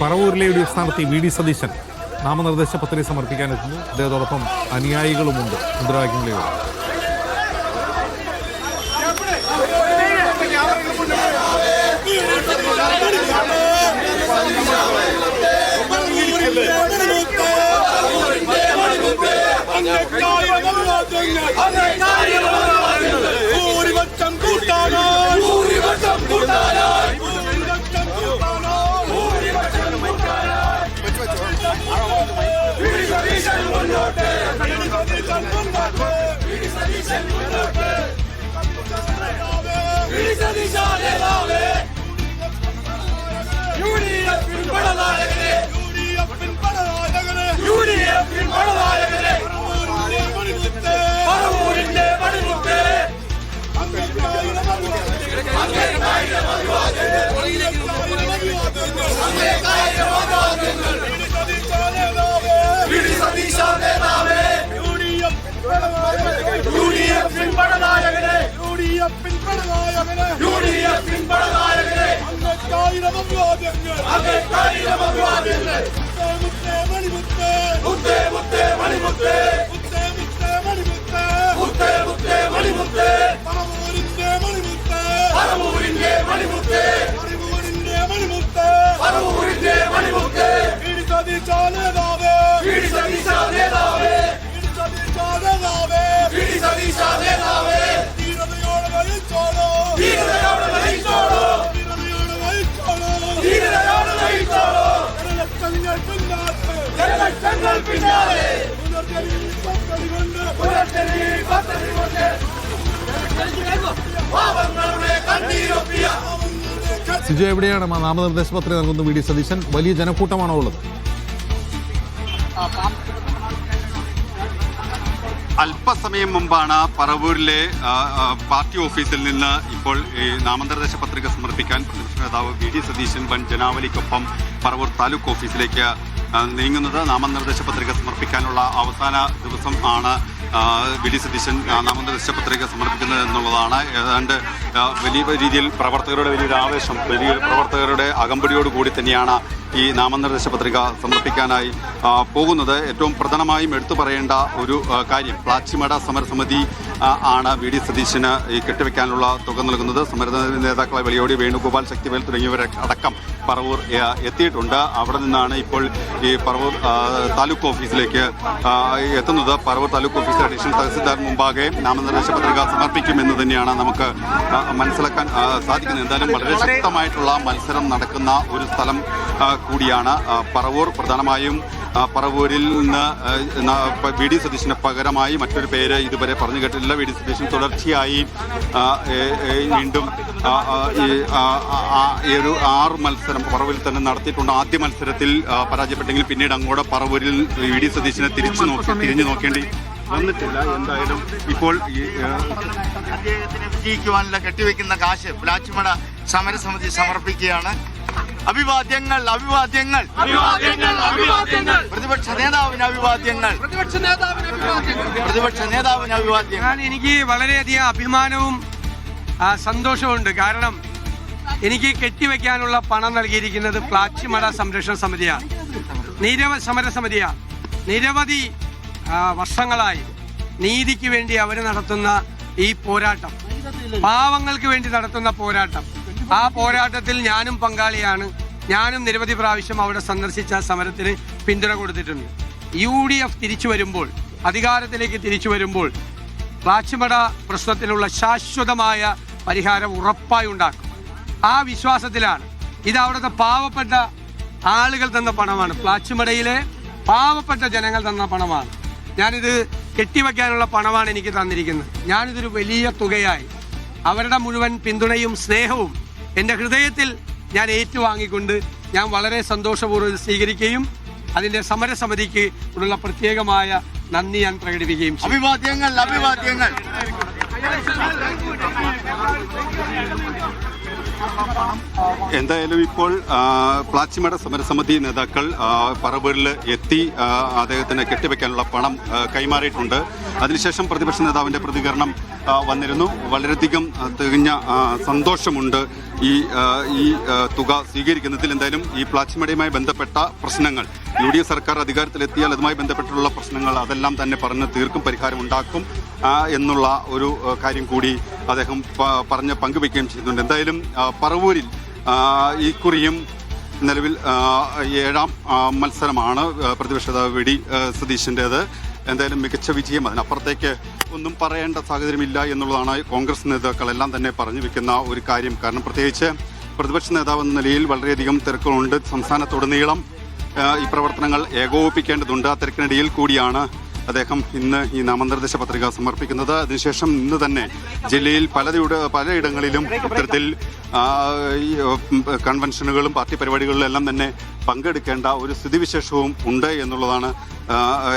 പറവൂരിലെ ഒരു സ്ഥാനാർത്ഥി വി.ഡി. സതീശൻ നാമനിർദ്ദേശ പത്രിക സമർപ്പിക്കാനെത്തുന്നു. അദ്ദേഹത്തോടൊപ്പം അനുയായികളുമുണ്ട്. മുദ്രാവാക്യങ്ങളിലൂടെ സിജു, എവിടെയാണ് നാമനിർദ്ദേശ പത്രിക നൽകുന്ന വി.ഡി. സതീശൻ? വലിയ ജനക്കൂട്ടമാണോ ഉള്ളത്? അല്പസമയം മുമ്പാണ് പറവൂരിലെ പാർട്ടി ഓഫീസിൽ നിന്ന് ഇപ്പോൾ ഈ നാമനിർദ്ദേശ പത്രിക സമർപ്പിക്കാൻ പ്രതിപക്ഷ നേതാവ് വി.ഡി. സതീശൻ വൻ ജനാവലിക്കൊപ്പം പറവൂർ താലൂക്ക് ഓഫീസിലേക്ക് നീങ്ങുന്നത്. നാമനിർദ്ദേശ പത്രിക സമർപ്പിക്കാനുള്ള അവസാന ദിവസം ആണ് വി.ഡി. സതീശൻ നാമനിർദ്ദേശ പത്രിക സമർപ്പിക്കുന്നത് എന്നുള്ളതാണ്. ഏതാണ്ട് വലിയ രീതിയിൽ പ്രവർത്തകരുടെ വലിയൊരു ആവേശം, വലിയ പ്രവർത്തകരുടെ അകമ്പടിയോടുകൂടി തന്നെയാണ് ഈ നാമനിർദ്ദേശ പത്രിക സമർപ്പിക്കാനായി പോകുന്നത്. ഏറ്റവും പ്രധാനമായും എടുത്തു പറയേണ്ട ഒരു കാര്യം, പ്ലാച്ചിമട സമരസമിതി ആണ് വി.ഡി. സതീശന് ഈ കെട്ടിവെക്കാനുള്ള തുക നൽകുന്നത്. സമര നേതാക്കളെ വെളിയോടി വേണുഗോപാൽ, ശക്തിവേൽ തുടങ്ങിയവരെ അടക്കം പറവൂർ എത്തിയിട്ടുണ്ട്. അവിടെ നിന്നാണ് ഇപ്പോൾ ഈ പറവൂർ താലൂക്ക് ഓഫീസിലേക്ക് എത്തുന്നത്. പറവൂർ താലൂക്ക് ഓഫീസിലെ അഡീഷണൽ തഹസിൽദാർ മുമ്പാകെ നാമനിർദ്ദേശ പത്രിക സമർപ്പിക്കുമെന്ന് തന്നെയാണ് നമുക്ക് മനസ്സിലാക്കാൻ സാധിക്കുന്നത്. എന്തായാലും വളരെ ശക്തമായിട്ടുള്ള മത്സരം നടക്കുന്ന ഒരു സ്ഥലം കൂടിയാണ് പറവൂർ. പ്രധാനമായും പറവൂരിൽ നിന്ന് വി.ഡി. സതീശന് പകരമായി മറ്റൊരു പേര് ഇതുവരെ പറഞ്ഞു കേട്ടിട്ടില്ല. വി.ഡി. സതീശൻ തുടർച്ചയായി വീണ്ടും ഈ ഒരു 6 മത്സരം പറവൂരിൽ തന്നെ നടത്തിയിട്ടുണ്ട്. ആദ്യ മത്സരത്തിൽ പരാജയപ്പെട്ടെങ്കിൽ പിന്നീട് അങ്ങോട്ട് പറവൂരിൽ വി.ഡി. സതീശനെ തിരിഞ്ഞു നോക്കേണ്ടി വന്നിട്ടില്ല. എന്തായാലും ഇപ്പോൾ അദ്ദേഹത്തിന് വിജയിക്കുവാനുള്ള കെട്ടിവെക്കുന്ന കാശ് പ്ലാച്ചിമട സമരസമിതി സമർപ്പിക്കുകയാണ്. അഭിവാദ്യങ്ങൾ, അഭിവാദ്യങ്ങൾ, പ്രതിപക്ഷ നേതാവിന് അഭിവാദ്യങ്ങൾ, പ്രതിപക്ഷ നേതാവിന് അഭിവാദ്യങ്ങൾ. എനിക്ക് വളരെയധികം അഭിമാനവും സന്തോഷവുമുണ്ട്. കാരണം എനിക്ക് കെട്ടിവെക്കാനുള്ള പണം നൽകിയിരിക്കുന്നത് പ്ലാച്ചിമട സംരക്ഷണ സമിതിയാണ്, സമരസമിതിയാണ്. നിരവധി വർഷങ്ങളായി നീതിക്ക് വേണ്ടി അവർ നടത്തുന്ന ഈ പോരാട്ടം, പാവങ്ങൾക്ക് വേണ്ടി നടത്തുന്ന പോരാട്ടം, ആ പോരാട്ടത്തിൽ ഞാനും പങ്കാളിയാണ്. ഞാനും നിരവധി പ്രാവശ്യം അവിടെ സന്ദർശിച്ച സമരത്തിന് പിന്തുണ കൊടുത്തിട്ടുണ്ട്. UDF തിരിച്ചു വരുമ്പോൾ, അധികാരത്തിലേക്ക് തിരിച്ചു വരുമ്പോൾ പ്ലാച്ചിമട പ്രശ്നത്തിനുള്ള ശാശ്വതമായ പരിഹാരം ഉറപ്പായി ഉണ്ടാക്കും. ആ വിശ്വാസത്തിലാണ്. ഇത് അവിടുത്തെ പാവപ്പെട്ട ആളുകൾ തന്ന പണമാണ്, പ്ലാച്ചിമടയിലെ പാവപ്പെട്ട ജനങ്ങൾ തന്ന പണമാണ്. ഞാനിത് കെട്ടിവെക്കാനുള്ള പണമാണ് എനിക്ക് തന്നിരിക്കുന്നത്. ഞാനിതൊരു വലിയ തുകയായി അവരുടെ മുഴുവൻ പിന്തുണയും സ്നേഹവും എൻ്റെ ഹൃദയത്തിൽ ഞാൻ ഏറ്റുവാങ്ങിക്കൊണ്ട് ഞാൻ വളരെ സന്തോഷപൂർവ്വം സ്വീകരിക്കുകയും അതിൻ്റെ സമരസമിതിക്ക് ഉള്ള പ്രത്യേകമായ നന്ദി ഞാൻ പ്രകടിപ്പിക്കുകയും ചെയ്യും. അഭിവാദ്യങ്ങൾ, അഭിവാദ്യങ്ങൾ. എന്തായാലും ഇപ്പോൾ പ്ലാച്ചിമട സമരസമിതി നേതാക്കൾ പറവൂരിൽ എത്തി അദ്ദേഹത്തിന് കെട്ടിവെക്കാനുള്ള പണം കൈമാറിയിട്ടുണ്ട്. അതിനുശേഷം പ്രതിപക്ഷ നേതാവിൻ്റെ പ്രതികരണം വന്നിരുന്നു. വളരെയധികം തികഞ്ഞ സന്തോഷമുണ്ട് ഈ തുക സ്വീകരിക്കുന്നതിൽ. എന്തായാലും ഈ പ്ലാച്ചിമടയുമായി ബന്ധപ്പെട്ട പ്രശ്നങ്ങൾ UDF സർക്കാർ അധികാരത്തിലെത്തിയാൽ അതുമായി ബന്ധപ്പെട്ടുള്ള പ്രശ്നങ്ങൾ അതെല്ലാം തന്നെ പറഞ്ഞ് തീർക്കും, പരിഹാരമുണ്ടാക്കും എന്നുള്ള ഒരു കാര്യം കൂടി അദ്ദേഹം പങ്കുവയ്ക്കുകയും ചെയ്യുന്നുണ്ട്. എന്തായാലും പറവൂരിൽ ഇക്കുറിയും നിലവിൽ 7ാം മത്സരമാണ് പ്രതിപക്ഷ നേതാവ് VD സതീശൻ്റേത്. എന്തായാലും മികച്ച വിജയം, അതിനപ്പുറത്തേക്ക് ഒന്നും പറയേണ്ട സാഹചര്യമില്ല എന്നുള്ളതാണ് കോൺഗ്രസ് നേതാക്കളെല്ലാം തന്നെ പറഞ്ഞു വെക്കുന്ന ഒരു കാര്യം. കാരണം പ്രത്യേകിച്ച് പ്രതിപക്ഷ നേതാവ് എന്ന നിലയിൽ വളരെയധികം തിരക്കുകളുണ്ട്. സംസ്ഥാനത്തുടനീളം ഈ പ്രവർത്തനങ്ങൾ ഏകോപിപ്പിക്കേണ്ടതുണ്ട്. ആ തിരക്കിനിടയിൽ കൂടിയാണ് അദ്ദേഹം ഇന്ന് ഈ നാമനിർദ്ദേശ പത്രിക സമർപ്പിക്കുന്നത്. അതിനുശേഷം ഇന്ന് തന്നെ ജില്ലയിൽ പലയിടങ്ങളിലും ഇത്തരത്തിൽ കൺവെൻഷനുകളും പാർട്ടി പരിപാടികളിലും എല്ലാം തന്നെ പങ്കെടുക്കേണ്ട ഒരു സ്ഥിതിവിശേഷവും ഉണ്ട് എന്നുള്ളതാണ്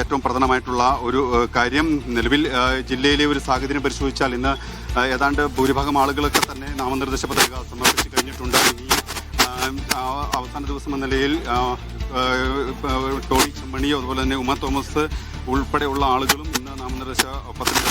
ഏറ്റവും പ്രധാനമായിട്ടുള്ള ഒരു കാര്യം. നിലവിൽ ജില്ലയിലെ ഒരു സാഹചര്യം പരിശോധിച്ചാൽ ഇന്ന് ഏതാണ്ട് ഭൂരിഭാഗം ആളുകളൊക്കെ തന്നെ നാമനിർദ്ദേശ പത്രിക സമർപ്പിച്ചു കഴിഞ്ഞിട്ടുണ്ട്. ഇനി അവസാന ദിവസം എന്ന നിലയിൽ ടോണി ചെമ്മണി അതുപോലെ തന്നെ ഉമ തോമസ് ഉൾപ്പെടെയുള്ള ആളുകളും ഇന്ന് നാമനിർദ്ദേശ പത്രിക